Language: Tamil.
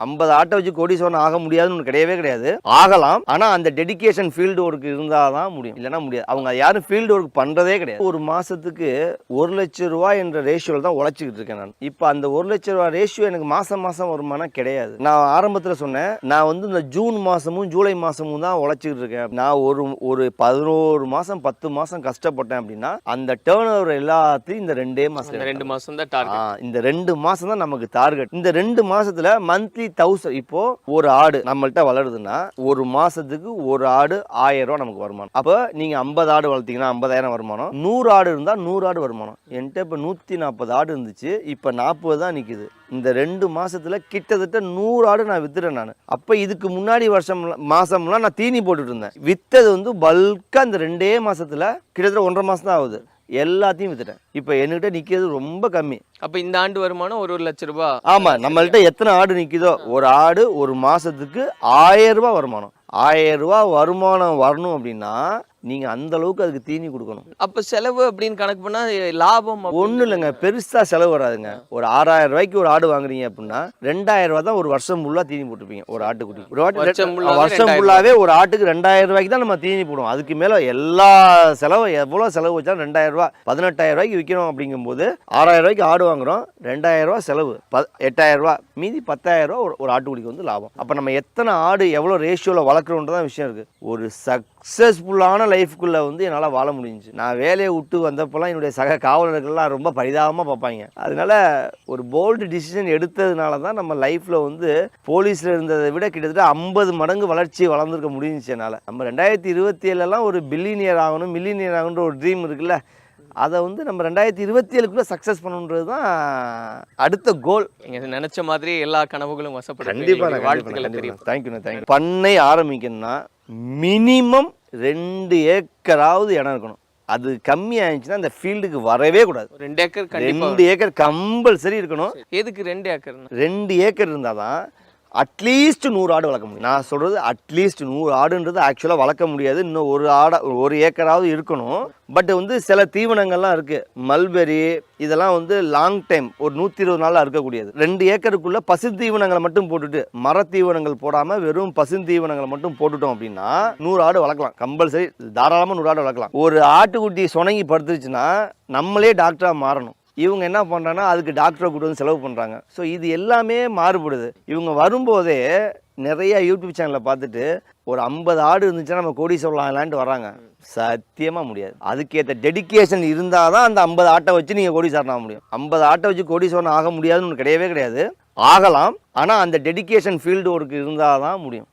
50 ஆட்டை வச்சு கோடீஸ்வரன் ஆக முடியாதுன்னு கிடையவே கிடையாது. ஆகலாம், ஆனா அந்த டெடிகேஷன் ஃபீல்டு ஒர்க் இருந்தாதான் முடியும், இல்லைன்னா முடியாது. அவங்க யாரும் ஃபீல்டு ஒர்க் பண்றதே கிடையாது. ஒரு மாசத்துக்கு 1 லட்சம் ரூபாய் என்ற ரேஷியோல தான் உழைச்சிக்கிட்டு இருக்கேன் நான். இப்போ அந்த 1 லட்சம் ரூபாய் ரேஷியோ எனக்கு மாசம் மாசம் வருமானம் கிடையாது. நான் ஆரம்பத்தில் சொன்னேன், நான் வந்து இந்த ஜூன் மாசமும் ஜூலை மாசமும் தான் உழைச்சிக்கிட்டு இருக்கேன். நான் ஒரு 11 மாசம் 10 மாசம் கஷ்டப்பட்டேன் அப்படின்னா அந்த டேர்ன் ஓவர் எல்லாத்தையும் இந்த 2 மாசம் 2 மாசம் தான் டார்கெட். இந்த 2 மாசம் தான் நமக்கு டார்கெட். இந்த 2 மாசத்துல மந்த்லி 1000. இப்போ ஒரு ஆடு நம்மள்ட்ட வளருதுன்னா ஒரு மாசத்துக்கு ஒரு ஆடு 1000 ரூபாய் நமக்கு வருமானம். அப்போ நீங்க 50 ஆடு வளர்த்தீங்கன்னா 50,000 வருமானம். 100 ஆடு இருந்தா 100 ஆடு வருமானம். என்கிட்ட இப்போ 140 ஆடு இருந்துச்சு, இப்போ 40 தான் நிக்குது. இந்த 2 மாசத்துல கிட்டத்தட்ட 100 ஆடு நான் வித்துறேன் நான். அப்ப இதுக்கு முன்னாடி மாசம்லாம் நான் தீனி போட்டுட்டு இருந்தேன். வித்தது வந்து பல்கா இந்த 2 மாசத்துல கிட்டத்தட்ட 1.5 மாசம் தான் ஆகுது. எல்லாத்தையும் வித்துட்டேன். இப்ப என்கிட்ட நிக்கிறது ரொம்ப கம்மி. அப்ப இந்த ஆண்டு வருமானம் 1 லட்சம் ரூபாய். ஆமா, நம்மள்ட்ட எத்தனை ஆடு நிக்குதோ, ஒரு ஆடு ஒரு மாசத்துக்கு 1000 ரூபாய் வருமானம். 1000 ரூபாய் வருமானம் வரணும் அப்படின்னா நீங்க அந்த அளவுக்கு அதுக்கு தீனி கொடுக்கணும். அப்ப செலவு அப்படின்னு கணக்கு பண்ணா லாபம் ஒண்ணு இல்லைங்க, பெருசா செலவு வராதுங்க. ஒரு 6000 ரூபாய்க்கு ஒரு ஆடு வாங்குறீங்க அப்படின்னா 2000 ரூபாய் தான் ஒரு வருஷம் ஃபுல்லா தீனி போட்டுப்பீங்க. ஒரு ஆட்டுக்குட்டி வருஷம் ஃபுல்லாவே ஒரு ஆட்டுக்கு 2000 ரூபாய்க்கு தான் நம்ம தீனி போடுவோம். அதுக்கு மேல எல்லா செலவு எவ்வளவு செலவு வச்சாலும் 2000 ரூபாய் 18,000 ரூபாய்க்கு விற்கிறோம். அப்படிங்கும் போது 6000 ரூபாய்க்கு ஆடு வாங்குறோம், 2000 ரூபாய் செலவு, 8000 ரூபாய், மீதி 10,000 ரூபாய் ஒரு ஆட்டுக்குடிக்கு வந்து லாபம். அப்ப நம்ம எத்தனை ஆடு எவ்வளவு ரேஷியோல வளர்க்குறோன்றதான் விஷயம் இருக்கு. ஒரு சக்சஸ்ஃபுல்லான லைஃப்குள்ள வந்து என்னால் வாழ முடிஞ்சுச்சு. நான் வேலையை விட்டு வந்தப்பெல்லாம் என்னுடைய சக காவலர்கள்லாம் ரொம்ப பரிதாபமாக பார்ப்பாங்க. அதனால ஒரு போல்டு டிசிஷன் எடுத்ததுனால தான் நம்ம லைஃப்பில் வந்து போலீஸில் இருந்ததை விட கிட்டத்தட்ட 50 மடங்கு வளர்ச்சி வளர்ந்துருக்க முடிஞ்சிச்சு என்னால். நம்ம 2027 ஒரு பில்லியனியர் ஆகணும், மில்லியனியர் ஆகணுன்ற ஒரு ட்ரீம் இருக்குல்ல, அதை வந்து நம்ம 2027 சக்ஸஸ் பண்ணணுன்றது தான் அடுத்த கோல். நீங்கள் நினச்ச மாதிரி எல்லா கனவுகளும் வசப்படும். கண்டிப்பாக வாழ்த்துக்கள். தேங்க்யூ. பண்ணை ஆரம்பிக்கணும்னா மினிமம் 2 ஏக்கராவது இடம் இருக்கணும். அது கம்மி ஆயிடுச்சுன்னா அந்த ஃபீல்டுக்கு வரவே கூடாது. 2 ஏக்கர் 2 ஏக்கர் கம்பல்சரி இருக்கணும். எதுக்கு 2 ஏக்கர்? 2 ஏக்கர் இருந்தாதான் அட்லீஸ்ட் 100 ஆடு வளர்க்க முடியும். நான் சொல்றது அட்லீஸ்ட் 100 ஆடுன்றது ஆக்சுவலாக வளர்க்க முடியாது. இன்னும் ஒரு ஏக்கராவது இருக்கணும். பட் வந்து சில தீவனங்கள்லாம் இருக்கு, மல்பெரி இதெல்லாம் வந்து லாங் டைம் ஒரு 120 நாளில் இருக்கக்கூடியது. 2 ஏக்கருக்குள்ள பசு தீவனங்களை மட்டும் போட்டுட்டு மர தீவனங்கள் போடாம வெறும் பசு தீவனங்களை மட்டும் போட்டுட்டோம் அப்படின்னா 100 ஆடு வளர்க்கலாம். கம்பல்சரி தாராளமாக 100 ஆடு வளர்க்கலாம். ஒரு ஆட்டுக்குட்டி சொனங்கி படுத்துருச்சுன்னா நம்மளே டாக்டராக மாறணும். இவங்க என்ன பண்ணுறாங்கன்னா அதுக்கு டாக்டரை கூட்டு வந்து செலவு பண்ணுறாங்க. ஸோ இது எல்லாமே மாறுபடுது. இவங்க வரும்போதே நிறைய யூடியூப் சேனலை பார்த்துட்டு ஒரு 50 ஆடு இருந்துச்சுன்னா நம்ம கோடீஸ்வரன் ஆகலான்ட்டு வராங்க. சத்தியமாக முடியாது. அதுக்கேற்ற டெடிக்கேஷன் இருந்தால் தான் அந்த 50 ஆட்டை வச்சு நீங்கள் கோடீஸ்வரன் ஆக முடியும். 50 ஆட்டை வச்சு கோடீஸ்வரன் ஆக முடியாதுன்னு கிடையவே கிடையாது. ஆகலாம், ஆனால் அந்த டெடிக்கேஷன் ஃபீல்டு ஒர்க் இருந்தால் தான் முடியும்.